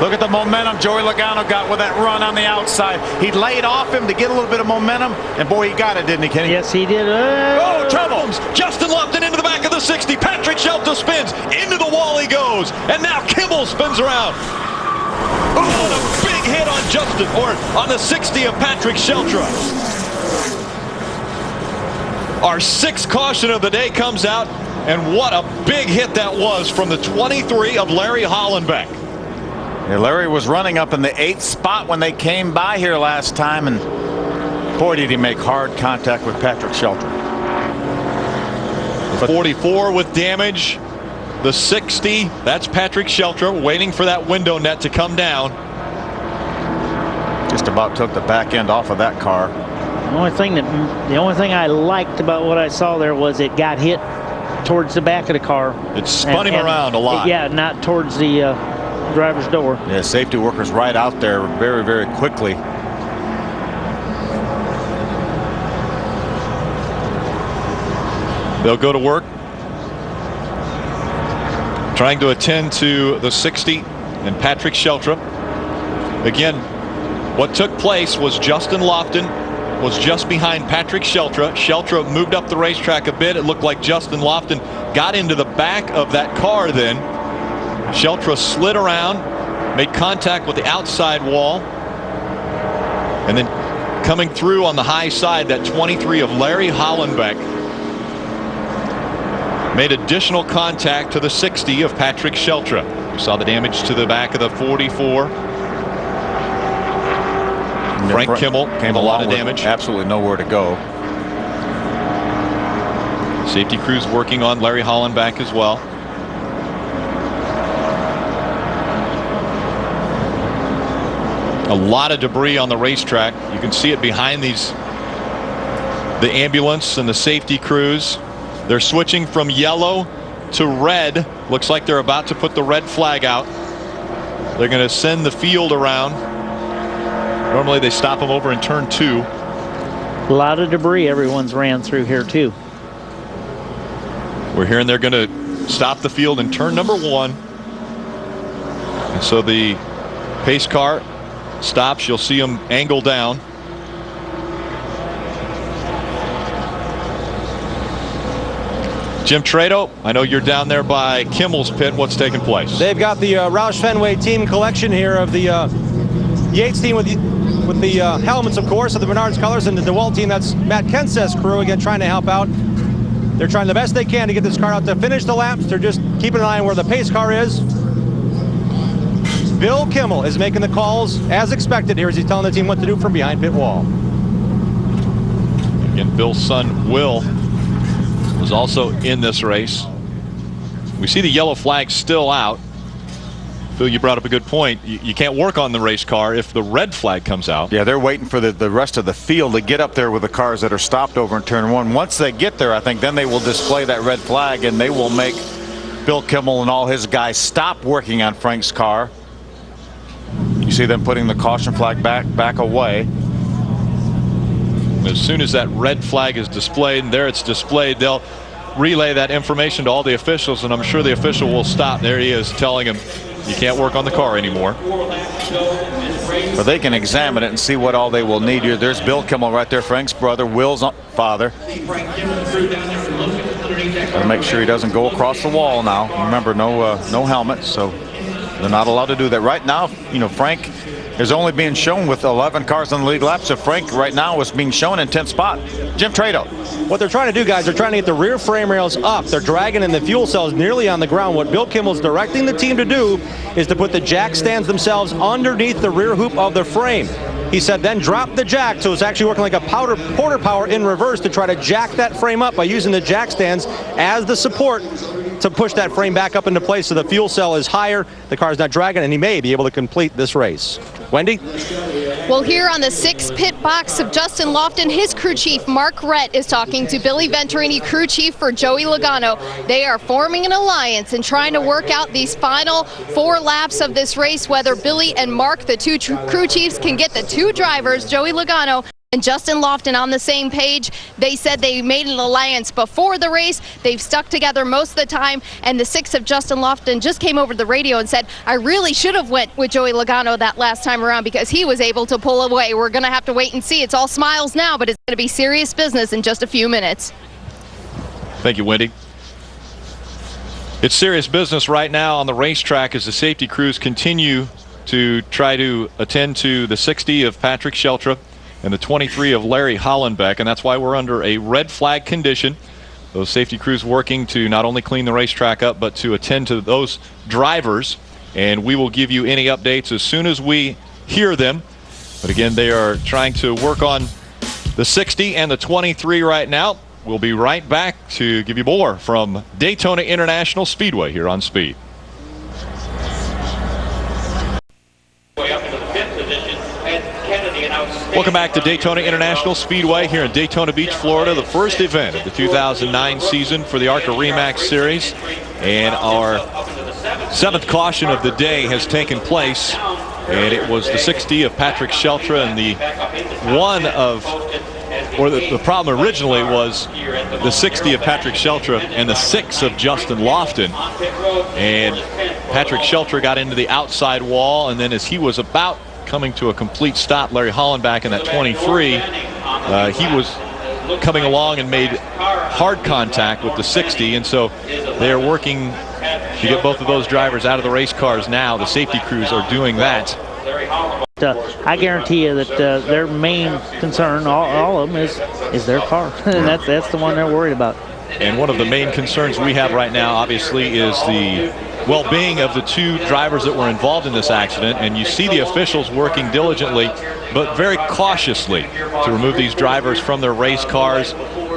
Look at the momentum Joey Logano got with that run on the outside. He laid off him to get a little bit of momentum, and boy, he got it, didn't he, Kenny? Yes, he did. Oh, trouble! Justin Lofton into the back of the 60. Patrick Sheltra spins. Into the wall he goes. And now Kimmel spins around. Oh, and a big hit on Justin, or on the 60 of Patrick Sheltra. Our sixth caution of the day comes out, and what a big hit that was from the 23 of Larry Hollenback. Yeah, Larry was running up in the 8th spot when they came by here last time, and boy, did he make hard contact with Patrick Sheltra. The 44 with damage. The 60, that's Patrick Sheltra waiting for that window net to come down. Just about took the back end off of that car. The only thing I liked about what I saw there was it got hit towards the back of the car. It spun him around a lot. Yeah, not towards the driver's door. Yeah, safety workers right out there very, very quickly. They'll go to work trying to attend to the 60 and Patrick Sheltra. Again, what took place was Justin Lofton was just behind Patrick Sheltra. Sheltra moved up the racetrack a bit. It looked like Justin Lofton got into the back of that car then. Sheltra slid around, made contact with the outside wall, and then coming through on the high side, that 23 of Larry Hollenback made additional contact to the 60 of Patrick Sheltra. We saw the damage to the back of the 44. Frank Kimmel came a lot of damage. Absolutely nowhere to go. Safety crews working on Larry Hollenback as well. A lot of debris on the racetrack. You can see it behind the ambulance and the safety crews. They're switching from yellow to red. Looks like they're about to put the red flag out. They're going to send the field around. Normally they stop them over in turn 2. A lot of debris everyone's ran through here too. We're hearing they're going to stop the field in turn number 1. And so the pace car stops. You'll see them angle down. Jim Trado, I know you're down there by Kimmel's pit. What's taking place? They've got the Roush Fenway team collection here of the Yates team with the helmets, of course, of the Menards colors, and the DeWalt team. That's Matt Kenseth's crew, again, trying to help out. They're trying the best they can to get this car out to finish the laps. They're just keeping an eye on where the pace car is. Bill Kimmel is making the calls as expected here as he's telling the team what to do from behind pit wall. Again, Bill's son, Will, was also in this race. We see the yellow flag still out. Phil, you brought up a good point. You can't work on the race car if the red flag comes out. Yeah, they're waiting for the rest of the field to get up there with the cars that are stopped over in turn 1. Once they get there, I think then they will display that red flag, and they will make Bill Kimmel and all his guys stop working on Frank's car. You see them putting the caution flag back away. As soon as that red flag is displayed, and there it's displayed, they'll relay that information to all the officials, and I'm sure the official will stop. There he is telling him you can't work on the car anymore. But they can examine it and see what all they will need here. There's Bill Kimmel right there, Frank's brother, Will's father. Gotta make sure he doesn't go across the wall now. Remember, no helmet, so they're not allowed to do that. Right now, you know, Frank is only being shown with 11 cars on the lead lap, so Frank right now is being shown in 10th spot. Jim Trado. What they're trying to do, guys, they're trying to get the rear frame rails up. They're dragging in the fuel cells nearly on the ground. What Bill Kimmel's directing the team to do is to put the jack stands themselves underneath the rear hoop of the frame. He said then drop the jack, so it's actually working like a porter power in reverse to try to jack that frame up by using the jack stands as the support to push that frame back up into place so the fuel cell is higher, the car's not dragging, and he may be able to complete this race. Wendy? Well, here on the 6th pit box of Justin Lofton, his crew chief, Mark Rett, is talking to Billy Venturini, crew chief for Joey Logano. They are forming an alliance and trying to work out these final 4 laps of this race, whether Billy and Mark, the 2 crew chiefs, can get the 2 drivers, Joey Logano and Justin Lofton on the same page. They said they made an alliance before the race. They've stuck together most of the time, and the 6 of Justin Lofton just came over to the radio and said, I really should have went with Joey Logano that last time around because he was able to pull away. We're going to have to wait and see. It's all smiles now, but it's going to be serious business in just a few minutes. Thank you, Wendy. It's serious business right now on the racetrack as the safety crews continue to try to attend to the 60 of Patrick Sheltra and the 23 of Larry Hollenback, and that's why we're under a red flag condition. Those safety crews working to not only clean the racetrack up, but to attend to those drivers, and we will give you any updates as soon as we hear them. But again, they are trying to work on the 60 and the 23 right now. We'll be right back to give you more from Daytona International Speedway here on Speed. Welcome back to Daytona International Speedway here in Daytona Beach, Florida, the first event of the 2009 season for the Arca Remax Series. And our 7th caution of the day has taken place, and it was the 60 of Patrick Sheltra, and the problem originally was the 60 of Patrick Sheltra and the 6 of Justin Lofton. And Patrick Sheltra got into the outside wall, and then as he was about coming to a complete stop, Larry Hollenback in that 23, he was coming along and made hard contact with the 60, and so they are working to get both of those drivers out of the race cars now. The safety crews are doing that. I guarantee you that their main concern, all of them, is their car. And that's the one they're worried about. And one of the main concerns we have right now, obviously, is the well-being of the 2 drivers that were involved in this accident. And you see the officials working diligently, but very cautiously, to remove these drivers from their race cars.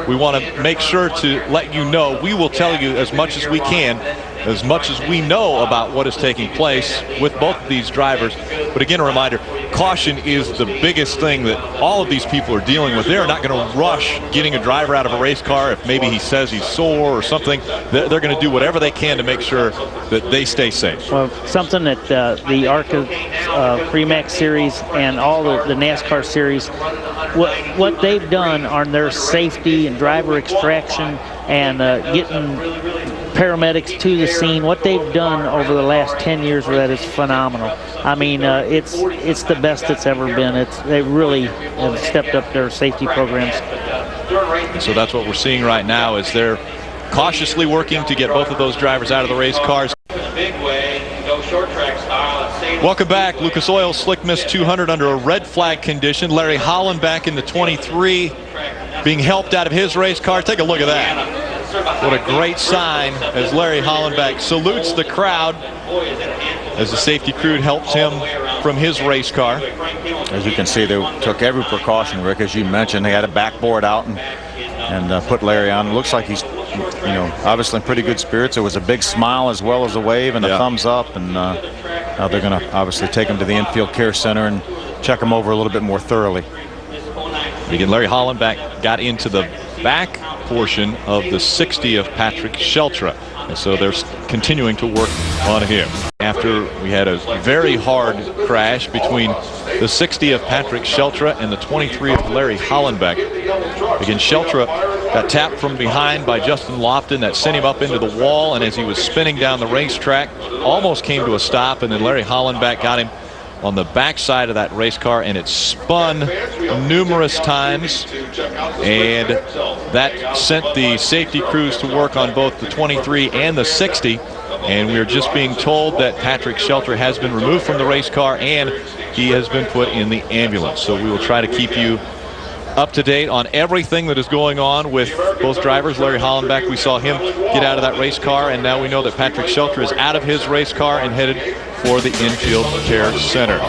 We want to make sure to let you know, we will tell you as much as we can, as much as we know about what is taking place with both of these drivers. But again, a reminder, caution is the biggest thing that all of these people are dealing with. They're not going to rush getting a driver out of a race car if maybe he says he's sore or something. They're going to do whatever they can to make sure that they stay safe. Well, something that the Arca Remax Series and all the NASCAR series, what they've done on their safety and driver extraction and getting paramedics to the scene, what they've done over the last 10 years with that is phenomenal. I mean, it's the best it's ever been. They really have stepped up their safety programs. And so that's what we're seeing right now, is they're cautiously working to get both of those drivers out of the race cars. Welcome back. Lucas Oil Slick Miss 200 under a red flag condition. Larry Hollenback in the 23 being helped out of his race car. Take a look at that. What a great sign as Larry Hollenback salutes the crowd as the safety crew helps him from his race car. As you can see, they took every precaution, Rick, as you mentioned. They had a backboard out and put Larry on. It looks like he's, obviously in pretty good spirits. It was a big smile as well as a wave and a thumbs up, and now they're going to obviously take him to the infield care center and check him over a little bit more thoroughly. Again, Larry Hollenback got into the back portion of the 60 of Patrick Sheltra, and so they're continuing to work on him. After we had a very hard crash between the 60 of Patrick Sheltra and the 23 of Larry Hollenback. Again, Sheltra got tapped from behind by Justin Lofton. That sent him up into the wall, and as he was spinning down the racetrack, almost came to a stop, and then Larry Hollenback got him on the backside of that race car, and it spun numerous times, and that sent the safety crews to work on both the 23 and the 60. And we're just being told that Patrick Sheltra has been removed from the race car and he has been put in the ambulance. So we will try to keep you up to date on everything that is going on with both drivers. Larry Hollenback, we saw him get out of that race car, and now we know that Patrick Sheltra is out of his race car and headed for the infield care center.